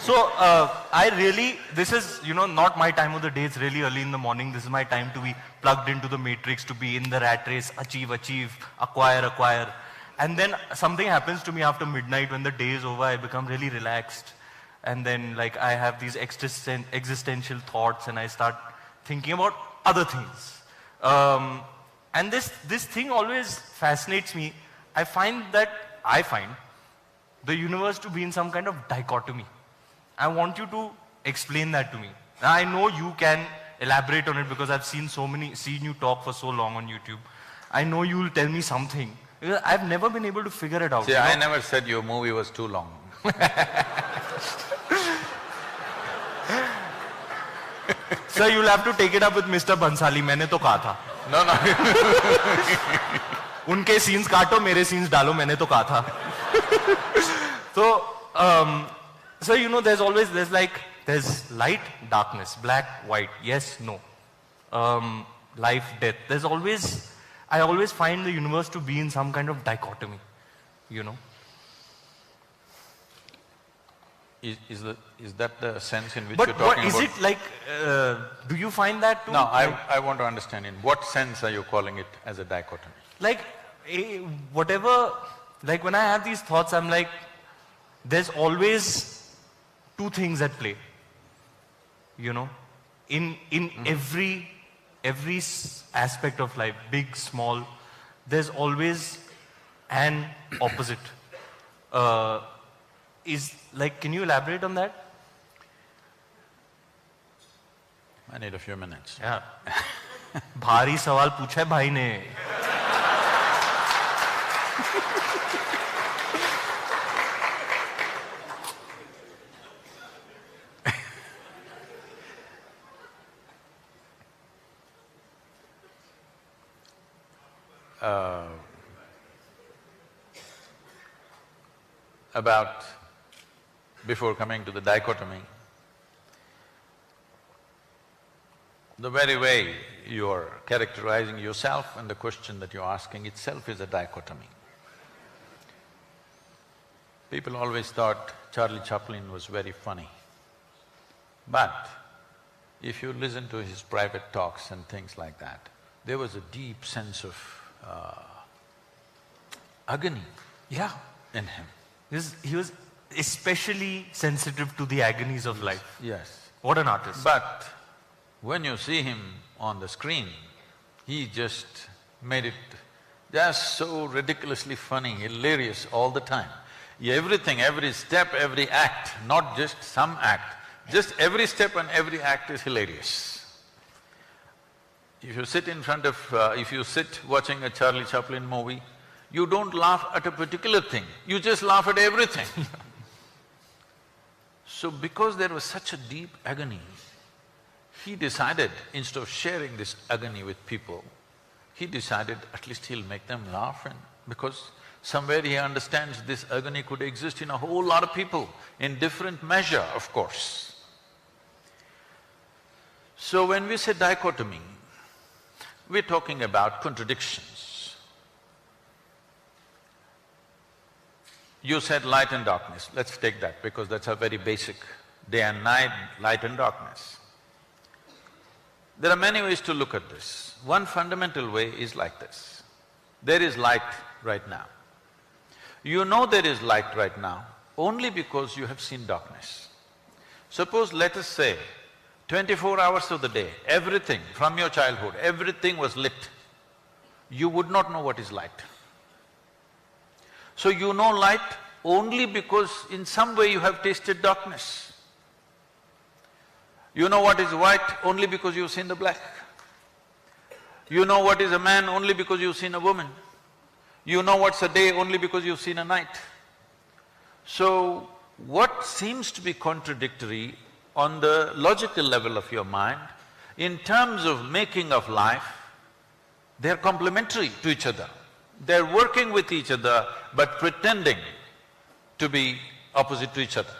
So, this is, not my time of the day, it's really early in the morning. This is my time to be plugged into the matrix, to be in the rat race, achieve, acquire. And then something happens to me after midnight when the day is over, I become really relaxed. And then like I have these existential thoughts and I start thinking about other things. And this thing always fascinates me. I find the universe to be in some kind of dichotomy. I want you to explain that to me. Now, I know you can elaborate on it because I've seen you talk for so long on YouTube. I know you will tell me something. Because I've never been able to figure it out. See, I never said your movie was too long. Sir, you'll have to take it up with Mr. Bansali. मैंने तो कहा था. No. उनके scenes काटो, मेरे scenes डालो, मैंने तो कहा था. So, there's light, darkness, black, white, yes, no. Life, death. I always find the universe to be in some kind of dichotomy, Is that the sense in which but you're talking about? But is it like, do you find that too? No, I want to understand in what sense are you calling it as a dichotomy? Like, whatever, like when I have these thoughts, I'm like, there's always two things at play, in every aspect of life, big, small, there's always an opposite. Can you elaborate on that? I need a few minutes. Yeah. भारी सवाल पूछा है भाई ने. Before coming to the dichotomy, the very way you're characterizing yourself and the question that you're asking itself is a dichotomy. People always thought Charlie Chaplin was very funny. But if you listen to his private talks and things like that, there was a deep sense of agony in him. He was especially sensitive to the agonies of life. Yes. What an artist. But when you see him on the screen, he just made it just so ridiculously funny, hilarious all the time. Everything, every step, every act, not just some act, just every step and every act is hilarious. If you sit watching a Charlie Chaplin movie, you don't laugh at a particular thing, you just laugh at everything. So because there was such a deep agony, he decided, instead of sharing this agony with people, he decided at least he'll make them laugh, and because somewhere he understands this agony could exist in a whole lot of people, in different measure, of course. So when we say dichotomy, we're talking about contradictions. You said light and darkness, let's take that because that's a very basic, day and night, light and darkness. There are many ways to look at this. One fundamental way is like this. There is light right now. You know there is light right now only because you have seen darkness. Suppose, let us say, 24 hours of the day, everything from your childhood, everything was lit, you would not know what is light. So you know light only because in some way you have tasted darkness. You know what is white only because you've seen the black. You know what is a man only because you've seen a woman. You know what's a day only because you've seen a night. So, what seems to be contradictory on the logical level of your mind, in terms of making of life, they're complementary to each other. They're working with each other but pretending to be opposite to each other.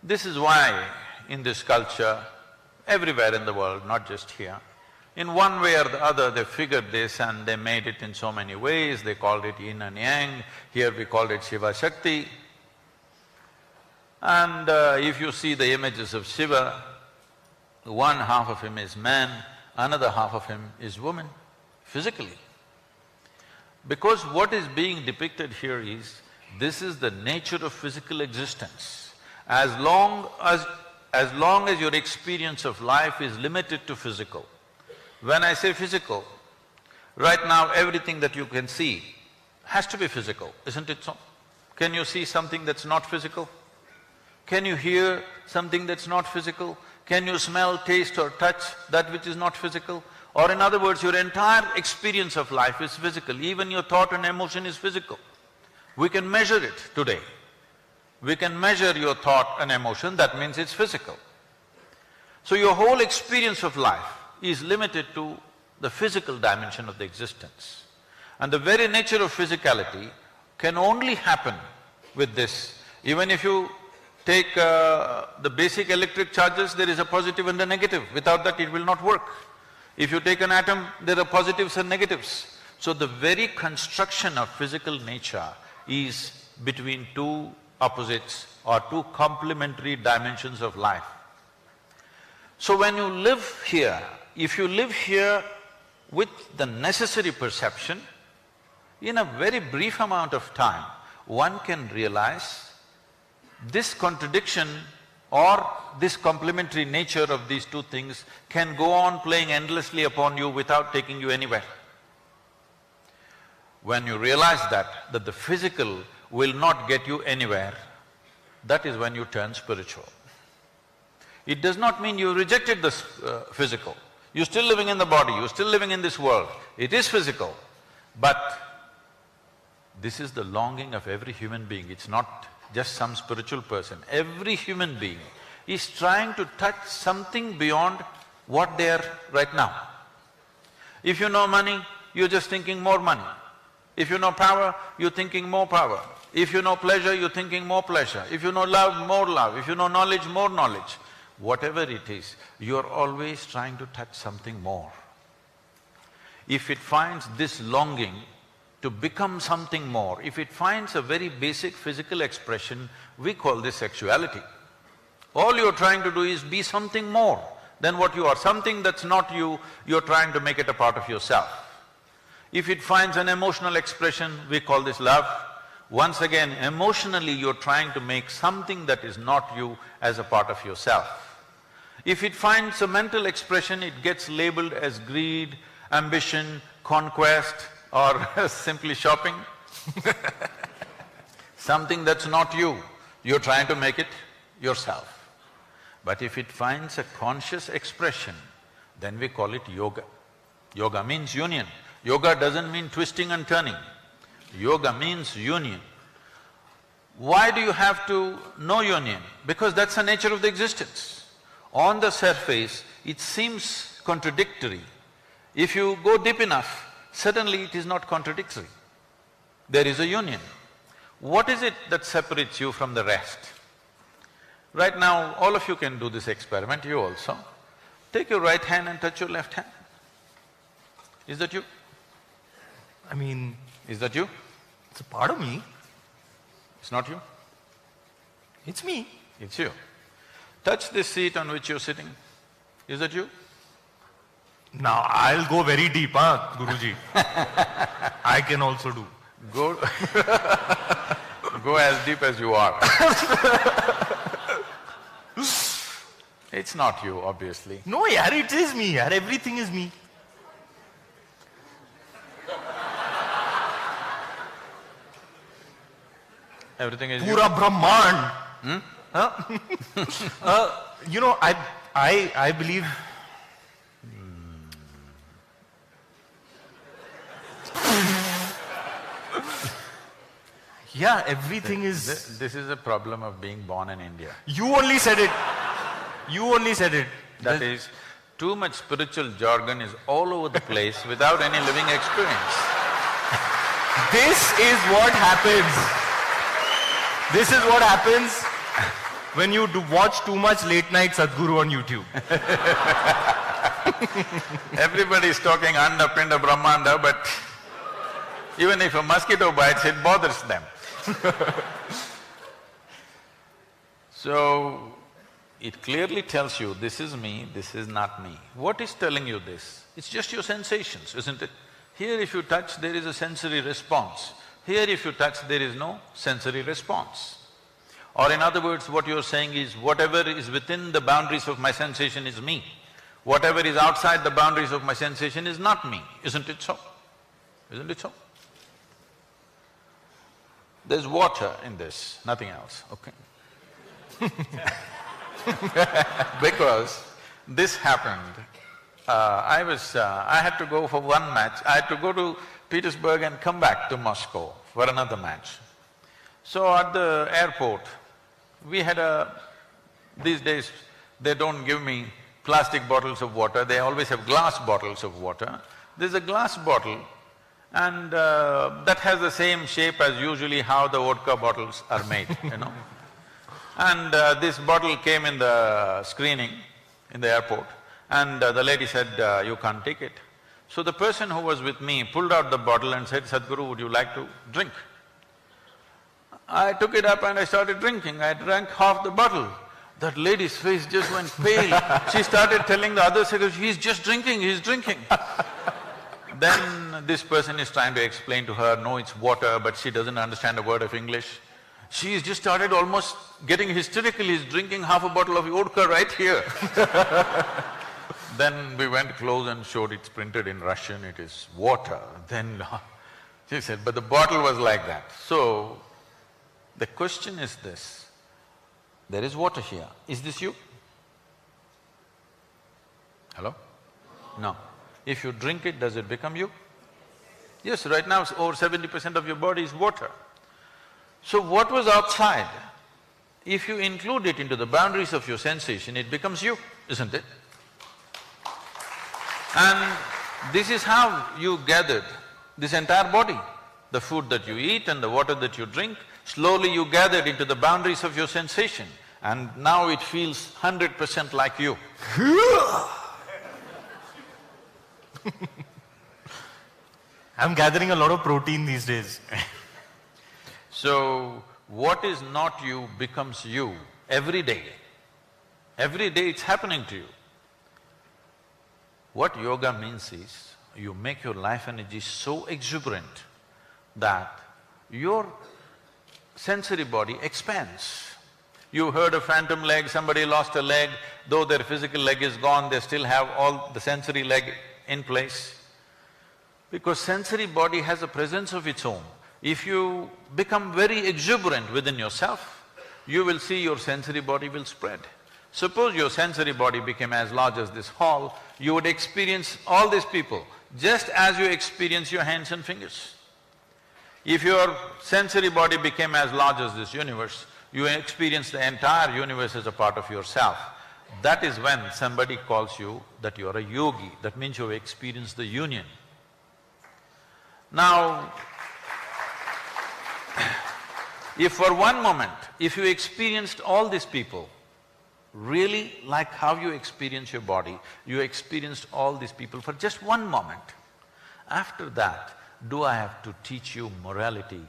This is why in this culture, everywhere in the world, not just here, in one way or the other they figured this and they made it in so many ways, they called it yin and yang, here we called it Shiva Shakti. And if you see the images of Shiva, one half of him is man, another half of him is woman, physically. Because what is being depicted here is, this is the nature of physical existence. As long as your experience of life is limited to physical. When I say physical, right now everything that you can see has to be physical, isn't it so? Can you see something that's not physical? Can you hear something that's not physical? Can you smell, taste or touch that which is not physical? Or in other words, your entire experience of life is physical, even your thought and emotion is physical. We can measure it today. We can measure your thought and emotion, that means it's physical. So your whole experience of life is limited to the physical dimension of the existence. And the very nature of physicality can only happen with this. Even if you take the basic electric charges, there is a positive and a negative. Without that, it will not work. If you take an atom, there are positives and negatives. So the very construction of physical nature is between two opposites or two complementary dimensions of life. So when you live here, if you live here with the necessary perception, in a very brief amount of time, one can realize this contradiction or this complementary nature of these two things can go on playing endlessly upon you without taking you anywhere. When you realize that the physical will not get you anywhere, that is when you turn spiritual. It does not mean you rejected the physical. You're still living in the body, you're still living in this world. It is physical, but this is the longing of every human being. It's not just some spiritual person. Every human being is trying to touch something beyond what they are right now. If you know money, you're just thinking more money. If you know power, you're thinking more power. If you know pleasure, you're thinking more pleasure. If you know love, more love. If you know knowledge, more knowledge. Whatever it is, you're always trying to touch something more. If it finds this longing to become something more, if it finds a very basic physical expression, we call this sexuality. All you're trying to do is be something more than what you are. Something that's not you, you're trying to make it a part of yourself. If it finds an emotional expression, we call this love. Once again, emotionally you're trying to make something that is not you as a part of yourself. If it finds a mental expression, it gets labeled as greed, ambition, conquest, or simply shopping. Something that's not you, you're trying to make it yourself. But if it finds a conscious expression, then we call it yoga. Yoga means union. Yoga doesn't mean twisting and turning. Yoga means union. Why do you have to know union? Because that's the nature of the existence. On the surface, it seems contradictory. If you go deep enough, suddenly it is not contradictory. There is a union. What is it that separates you from the rest? Right now, all of you can do this experiment, you also. Take your right hand and touch your left hand. Is that you? I mean… Is that you? It's a part of me. It's not you? It's me. It's you. Touch this seat on which you're sitting. Is that you? Now I'll go very deep, Guruji. I can also do. Go go as deep as you are. It's not you, obviously. No, yaar, it is me, yaar. Everything is me. Everything is Pura Brahman. Huh? You know, I believe… Yeah, everything is… This is a problem of being born in India. You only said it. You only said it. That is, too much spiritual jargon is all over the place without any living experience. This is what happens. This is what happens when you watch too much late night Sadhguru on YouTube. Everybody is talking Anda, Pinda, Brahmanda, but even if a mosquito bites, it bothers them. So, it clearly tells you, this is me, this is not me. What is telling you this? It's just your sensations, isn't it? Here if you touch, there is a sensory response. Here if you touch, there is no sensory response. Or in other words, what you're saying is, whatever is within the boundaries of my sensation is me. Whatever is outside the boundaries of my sensation is not me, isn't it so? Isn't it so? There's water in this, nothing else, okay? Because this happened, I had to go for one match, I had to go to Petersburg and come back to Moscow for another match. So at the airport, we had these days they don't give me plastic bottles of water, they always have glass bottles of water. There's a glass bottle and that has the same shape as usually how the vodka bottles are made, you know. And this bottle came in the screening in the airport and the lady said, you can't take it. So the person who was with me pulled out the bottle and said, Sadhguru, would you like to drink? I took it up and I started drinking. I drank half the bottle. That lady's face just went pale. She started telling the other secretary, he's just drinking, he's drinking. Then this person is trying to explain to her, no, it's water, but she doesn't understand a word of English. She's just started almost getting hysterical, he's drinking half a bottle of vodka right here. Then we went close and showed it's printed in Russian, it is water. Then she said, but the bottle was like that. So, the question is this, there is water here, is this you? Hello? No. If you drink it, does it become you? Yes, right now over 70% of your body is water. So what was outside, if you include it into the boundaries of your sensation, it becomes you, isn't it? And this is how you gathered this entire body. The food that you eat and the water that you drink, slowly you gathered into the boundaries of your sensation and now it feels 100% like you. I'm gathering a lot of protein these days. So, what is not you becomes you every day. Every day it's happening to you. What yoga means is, you make your life energy so exuberant that your sensory body expands. You heard a phantom leg, somebody lost a leg, though their physical leg is gone, they still have all the sensory leg in place. Because sensory body has a presence of its own. If you become very exuberant within yourself, you will see your sensory body will spread. Suppose your sensory body became as large as this hall, you would experience all these people just as you experience your hands and fingers. If your sensory body became as large as this universe, you experience the entire universe as a part of yourself. That is when somebody calls you that you are a yogi, that means you have experienced the union. Now, if for one moment, if you experienced all these people, really like how you experience your body, you experienced all these people for just one moment. After that, do I have to teach you morality?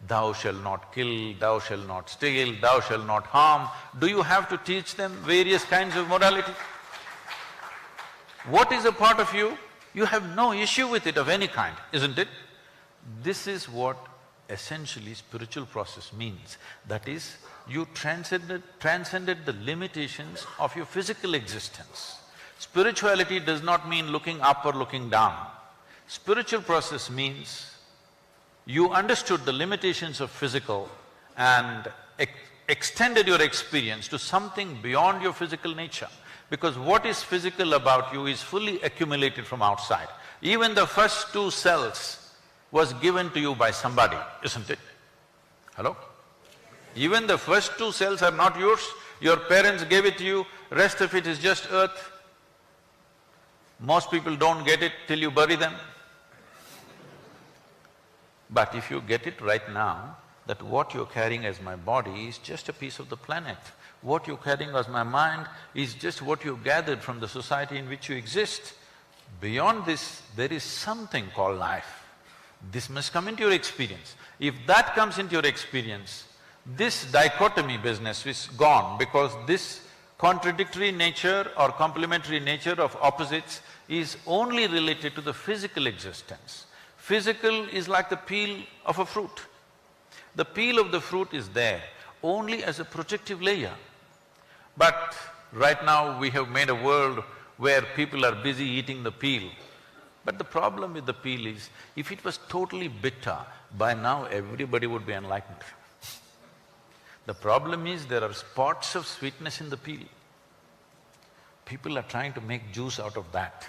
Thou shalt not kill, thou shalt not steal, thou shalt not harm. Do you have to teach them various kinds of morality? What is a part of you? You have no issue with it of any kind, isn't it? This is what essentially spiritual process means. That is, you transcended the limitations of your physical existence. Spirituality does not mean looking up or looking down. Spiritual process means you understood the limitations of physical and extended your experience to something beyond your physical nature. Because what is physical about you is fully accumulated from outside. Even the first 2 cells was given to you by somebody, isn't it? Hello? Even the first 2 cells are not yours, your parents gave it to you, rest of it is just earth. Most people don't get it till you bury them. But if you get it right now, that what you're carrying as my body is just a piece of the planet. What you're carrying as my mind is just what you gathered from the society in which you exist. Beyond this, there is something called life. This must come into your experience. If that comes into your experience, This dichotomy business is gone because this contradictory nature or complementary nature of opposites is only related to the physical existence. Physical is like the peel of a fruit. The peel of the fruit is there only as a protective layer. But right now we have made a world where people are busy eating the peel. But the problem with the peel is, if it was totally bitter, by now everybody would be enlightened. The problem is there are spots of sweetness in the peel. People are trying to make juice out of that.